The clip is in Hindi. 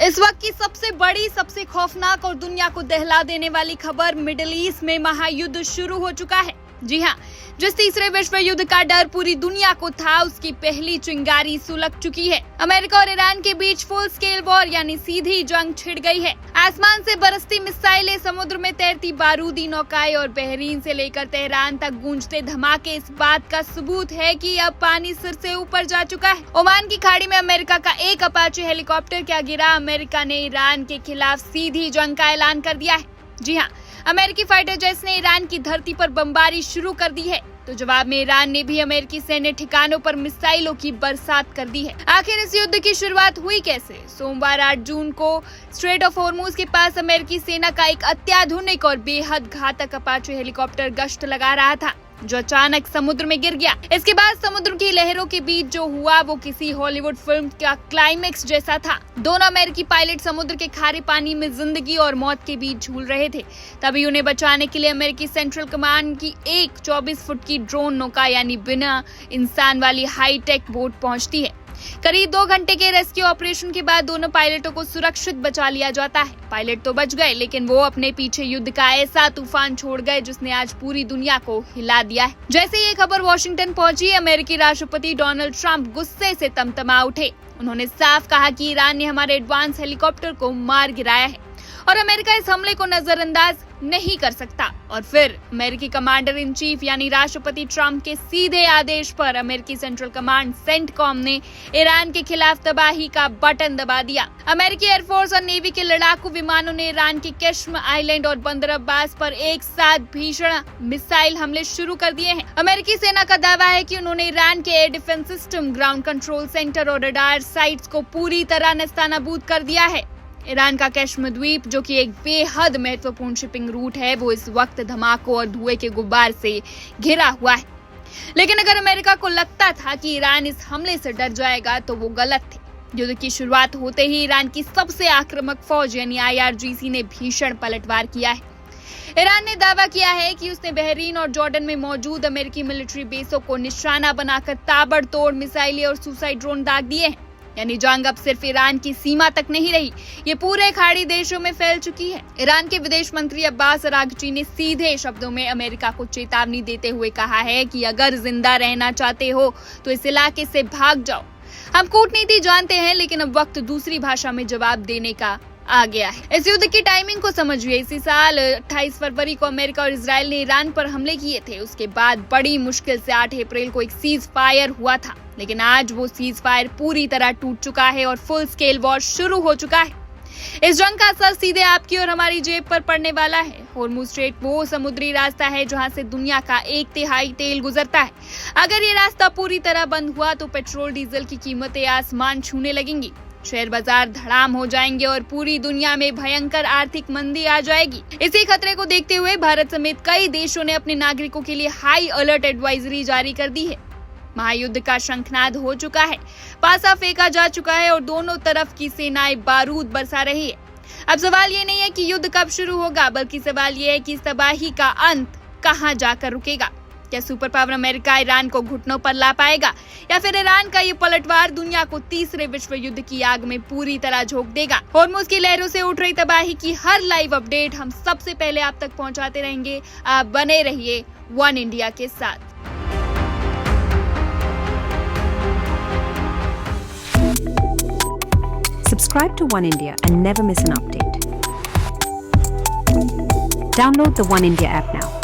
इस वक्त की सबसे बड़ी, सबसे खौफनाक और दुनिया को दहला देने वाली खबर, मिडिल ईस्ट में महायुद्ध शुरू हो चुका है। जी हाँ, जिस तीसरे विश्व युद्ध का डर पूरी दुनिया को था, उसकी पहली चिंगारी सुलग चुकी है। अमेरिका और ईरान के बीच फुल स्केल वॉर यानी सीधी जंग छिड़ गई है। आसमान से बरसती मिसाइलें, समुद्र में तैरती बारूदी नौकाएं और बहरीन से लेकर तेहरान तक गूंजते धमाके इस बात का सबूत है कि अब पानी सिर से ऊपर जा चुका है। ओमान की खाड़ी में अमेरिका का एक अपाचे हेलीकॉप्टर क्या गिरा, अमेरिका ने ईरान के खिलाफ सीधी जंग का ऐलान कर दिया है। जी हाँ, अमेरिकी फाइटर जेट्स ने ईरान की धरती पर बमबारी शुरू कर दी है, तो जवाब में ईरान ने भी अमेरिकी सैन्य ठिकानों पर मिसाइलों की बरसात कर दी है। आखिर इस युद्ध की शुरुआत हुई कैसे? सोमवार 8 जून को स्ट्रेट ऑफ हॉर्मुज के पास अमेरिकी सेना का एक अत्याधुनिक और बेहद घातक अपाचे हेलीकॉप्टर गश्त लगा रहा था, जो अचानक समुद्र में गिर गया। इसके बाद समुद्र की लहरों के बीच जो हुआ वो किसी हॉलीवुड फिल्म का क्लाइमेक्स जैसा था। दोनों अमेरिकी पायलट समुद्र के खारे पानी में जिंदगी और मौत के बीच झूल रहे थे। तभी उन्हें बचाने के लिए अमेरिकी सेंट्रल कमांड की एक 24 फुट की ड्रोन नौका यानी बिना इंसान वाली हाईटेक बोट पहुंचती है। करीब 2 घंटे के रेस्क्यू ऑपरेशन के बाद दोनों पायलटों को सुरक्षित बचा लिया जाता है। पायलट तो बच गए, लेकिन वो अपने पीछे युद्ध का ऐसा तूफान छोड़ गए जिसने आज पूरी दुनिया को हिला दिया है। जैसे ये खबर वॉशिंगटन पहुंची, अमेरिकी राष्ट्रपति डोनाल्ड ट्रंप गुस्से से तमतमा उठे। उन्होंने साफ कहा कि ईरान ने हमारे एडवांस हेलीकॉप्टर को मार गिराया है और अमेरिका इस हमले को नजरअंदाज नहीं कर सकता। और फिर अमेरिकी कमांडर इन चीफ यानी राष्ट्रपति ट्रंप के सीधे आदेश पर अमेरिकी सेंट्रल कमांड सेंटकॉम ने ईरान के खिलाफ तबाही का बटन दबा दिया। अमेरिकी एयरफोर्स और नेवी के लड़ाकू विमानों ने ईरान के केश्म आइलैंड और बंदर अब्बास पर एक साथ भीषण मिसाइल हमले शुरू कर दिए हैं। अमेरिकी सेना का दावा है कि उन्होंने ईरान के air defence system, ground control centre और रडार साइट्स को पूरी तरह नेस्तनाबूद कर दिया है। ईरान का केश्म द्वीप, जो कि एक बेहद महत्वपूर्ण शिपिंग रूट है, वो इस वक्त धमाकों और धुएं के गुब्बार से घिरा हुआ है। लेकिन अगर अमेरिका को लगता था कि ईरान इस हमले से डर जाएगा, तो वो गलत थे। युद्ध की शुरुआत होते ही ईरान की सबसे आक्रामक फौज यानी IRGC ने भीषण पलटवार किया है। ईरान ने दावा किया है कि उसने बहरीन और जॉर्डन में मौजूद अमेरिकी मिलिट्री बेसों को निशाना बनाकर ताबड़तोड़ मिसाइलें और सुसाइड ड्रोन दाग दिए हैं। यानी जंग अब सिर्फ ईरान की सीमा तक नहीं रही, ये पूरे खाड़ी देशों में फैल चुकी है। ईरान के विदेश मंत्री अब्बास अरागची ने सीधे शब्दों में अमेरिका को चेतावनी देते हुए कहा है कि अगर जिंदा रहना चाहते हो तो इस इलाके से भाग जाओ। हम कूटनीति जानते हैं, लेकिन अब वक्त दूसरी भाषा में जवाब देने का आ गया है। इस युद्ध की टाइमिंग को समझिए। इसी साल 28 फरवरी को अमेरिका और इजराइल ने ईरान पर हमले किए थे। उसके बाद बड़ी मुश्किल से 8 अप्रैल को एक सीज फायर हुआ था, लेकिन आज वो सीज फायर पूरी तरह टूट चुका है और फुल स्केल वॉर शुरू हो चुका है। इस जंग का असर सीधे आपकी और हमारी जेब पर पड़ने वाला है। हॉर्मुज स्ट्रेट वो समुद्री रास्ता है जहां से दुनिया का 1/3 तेल गुजरता है। अगर ये रास्ता पूरी तरह बंद हुआ तो पेट्रोल डीजल की कीमतें आसमान छूने लगेंगी, शेयर बाजार धड़ाम हो जाएंगे और पूरी दुनिया में भयंकर आर्थिक मंदी आ जाएगी। इसी खतरे को देखते हुए भारत समेत कई देशों ने अपने नागरिकों के लिए हाई अलर्ट एडवाइजरी जारी कर दी है। महायुद्ध का शंखनाद हो चुका है, पासा फेंका जा चुका है और दोनों तरफ की सेनाएं बारूद बरसा रही है। अब सवाल ये नहीं है कि युद्ध कब शुरू होगा, बल्कि सवाल ये है कि इस तबाही का अंत कहां जाकर रुकेगा। क्या सुपर पावर अमेरिका ईरान को घुटनों पर ला पाएगा, या फिर ईरान का ये पलटवार दुनिया को तीसरे विश्व युद्ध की आग में पूरी तरह झोंक देगा? हॉर्मुज की लहरों से उठ रही तबाही की हर लाइव अपडेट हम सबसे पहले आप तक पहुंचाते रहेंगे। आप बने रहिए वन इंडिया के साथ। Subscribe to One India and never miss an update. Download the One India app now.